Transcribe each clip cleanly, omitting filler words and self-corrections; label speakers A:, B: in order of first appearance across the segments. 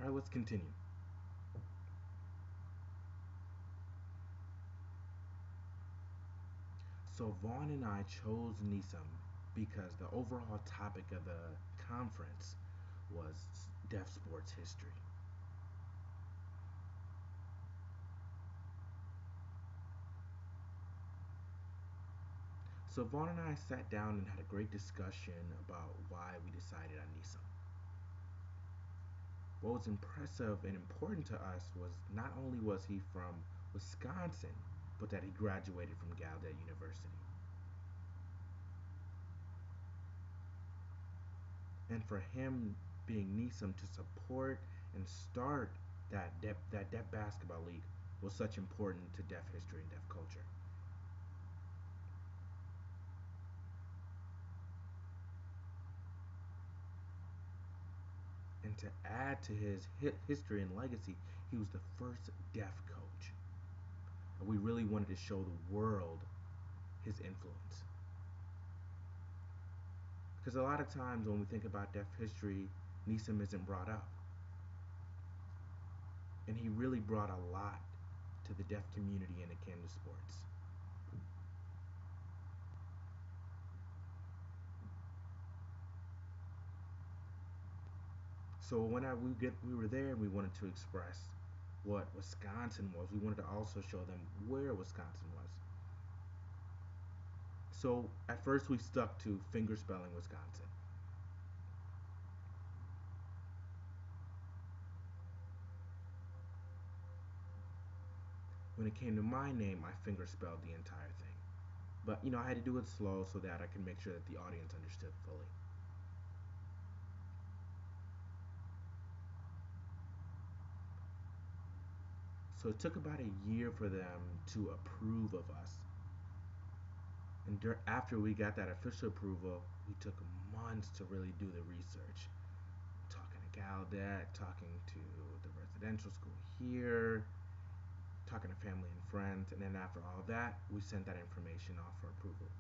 A: All right, let's continue. So Vaughn and I chose NISM because the overall topic of the conference was deaf sports history. So Vaughn and I sat down and had a great discussion about why we decided on NISM. What was impressive and important to us was not only was he from Wisconsin, but that he graduated from Gallaudet University. And for him being NISM to support and start that deaf basketball league was such important to deaf history and deaf culture. And to add to his history and legacy, he was the first deaf coach. And we really wanted to show the world his influence. Because a lot of times when we think about deaf history, NISM isn't brought up. And he really brought a lot to the deaf community and akin to sports. So we were there and we wanted to express what Wisconsin was. We wanted to also show them where Wisconsin was. So at first we stuck to fingerspelling Wisconsin. When it came to my name, I fingerspelled the entire thing. But I had to do it slow so that I could make sure that the audience understood fully. So it took about a year for them to approve of us. And after we got that official approval, we took months to really do the research. Talking to Gallaudet, talking to the residential school here, talking to family and friends, and then after all that, we sent that information off for approval.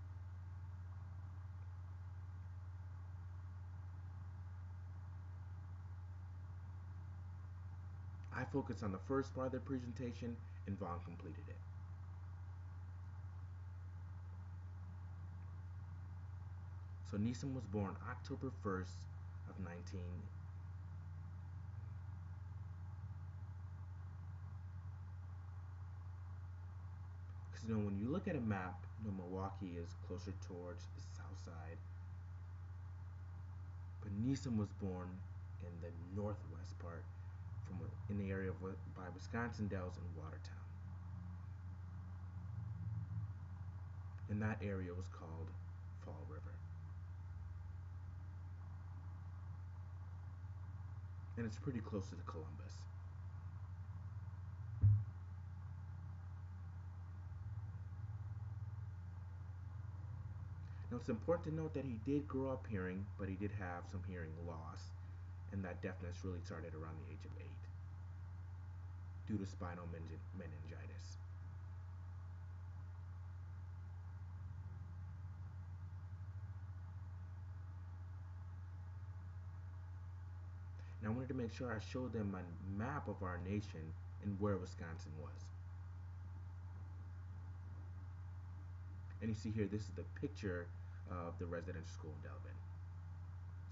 A: I focused on the first part of the presentation, and Vaughn completed it. So NISM was born October 1st of 19. Because when you look at a map, Milwaukee is closer towards the south side, but NISM was born in the northwest part, in the area by Wisconsin Dells and Watertown. And that area was called Fall River. And it's pretty close to Columbus. Now it's important to note that he did grow up hearing, but he did have some hearing loss, and that deafness really started around the age of 8 due to spinal meningitis. Now I wanted to make sure I showed them a map of our nation and where Wisconsin was. And you see here, this is the picture of the residential school in Delavan.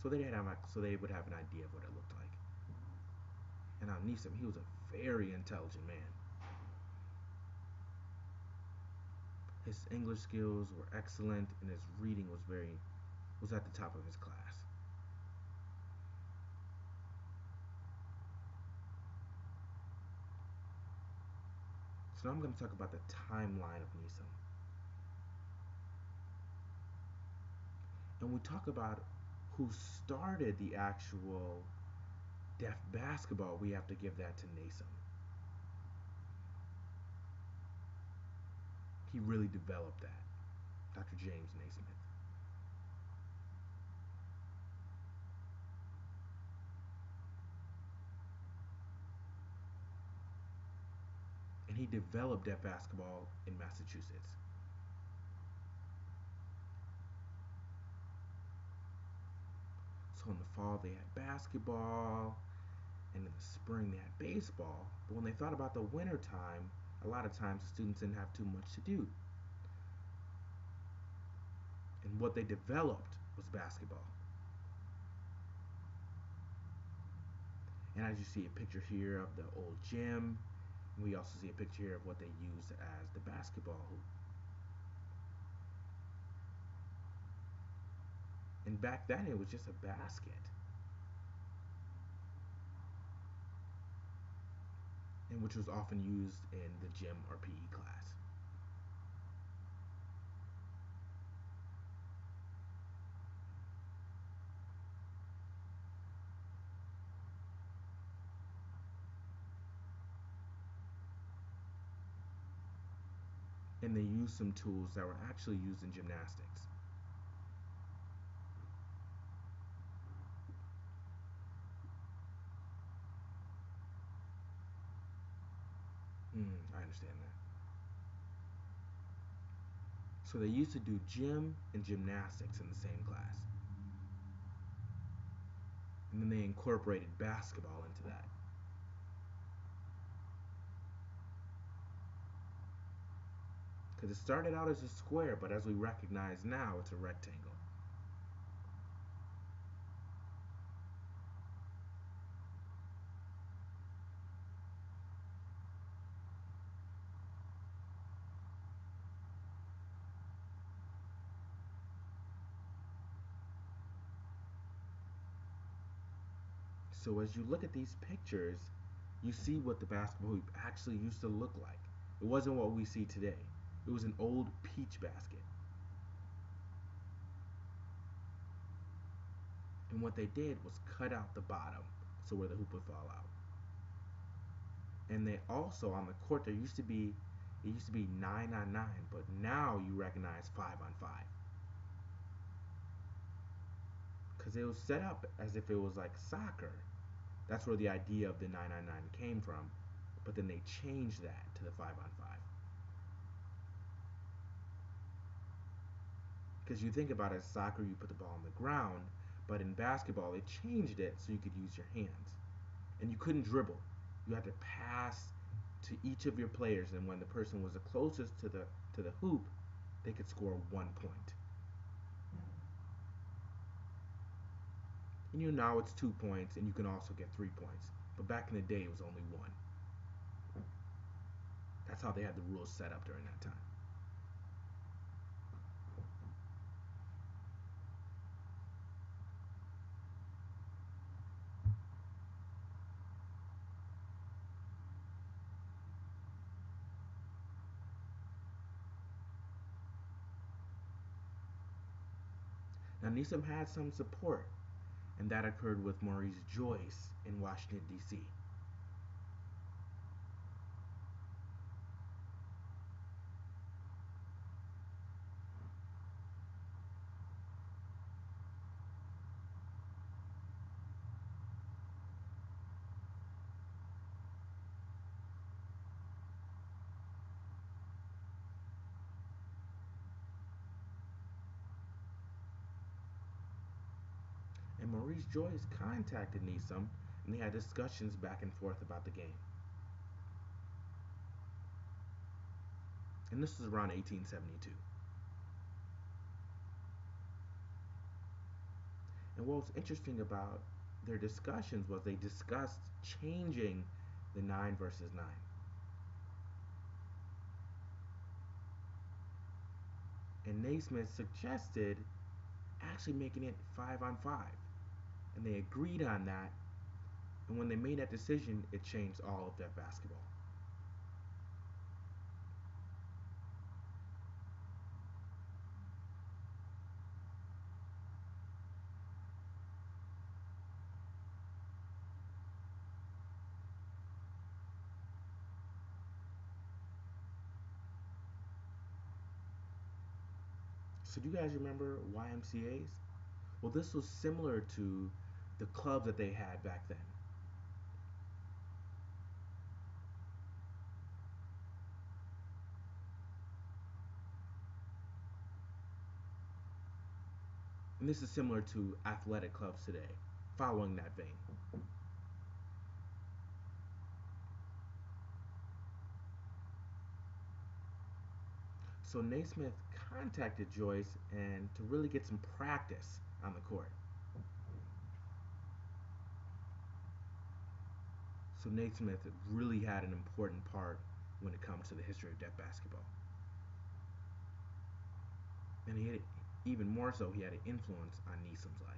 A: So they would have an idea of what it looked like. And on NISM, he was a very intelligent man. His English skills were excellent, and his reading was at the top of his class. So now I'm going to talk about the timeline of NISM. And we talk about who started the actual deaf basketball, we have to give that to NASM. He really developed that, Dr. James Naismith. And he developed deaf basketball in Massachusetts. So in the fall they had basketball, And in the spring they had baseball, but when they thought about the winter time, a lot of times the students didn't have too much to do. And what they developed was basketball. And as you see a picture here of the old gym, we also see a picture here of what they used as the basketball hoop. And back then it was just a basket, and which was often used in the gym or PE class. And they used some tools that were actually used in gymnastics. I understand that. So they used to do gym and gymnastics in the same class. And then they incorporated basketball into that. Because it started out as a square, but as we recognize now, it's a rectangle. So as you look at these pictures, you see what the basketball hoop actually used to look like. It wasn't what we see today. It was an old peach basket. And what they did was cut out the bottom, so where the hoop would fall out. And they also, on the court, it used to be 9-on-9, but now you recognize 5-on-5. Because it was set up as if it was like soccer. That's where the idea of the 9-on-9 came from. But then they changed that to the 5-on-5. Because you think about it, as soccer, you put the ball on the ground, but in basketball, they changed it so you could use your hands. And you couldn't dribble. You had to pass to each of your players, and when the person was the closest to the hoop, they could score 1 point. And now it's 2 points, and you can also get 3 points. But back in the day, it was only one. That's how they had the rules set up during that time. Now, Neeson had some support, and that occurred with Maurice Joyce in Washington, D.C. And Maurice Joyce contacted Neeson, and they had discussions back and forth about the game. And this was around 1872. And what was interesting about their discussions was they discussed changing the 9 versus 9. And Naismith suggested actually making it 5-on-5. And they agreed on that. And when they made that decision, it changed all of that basketball. So do you guys remember YMCA's? Well, this was similar to the clubs that they had back then. And this is similar to athletic clubs today, following that vein. So Naismith contacted Joyce and to really get some practice on the court. So Naismith really had an important part when it comes to the history of deaf basketball. And he had, even more so, he had an influence on Neeson's life.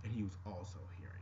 A: And he was also hearing.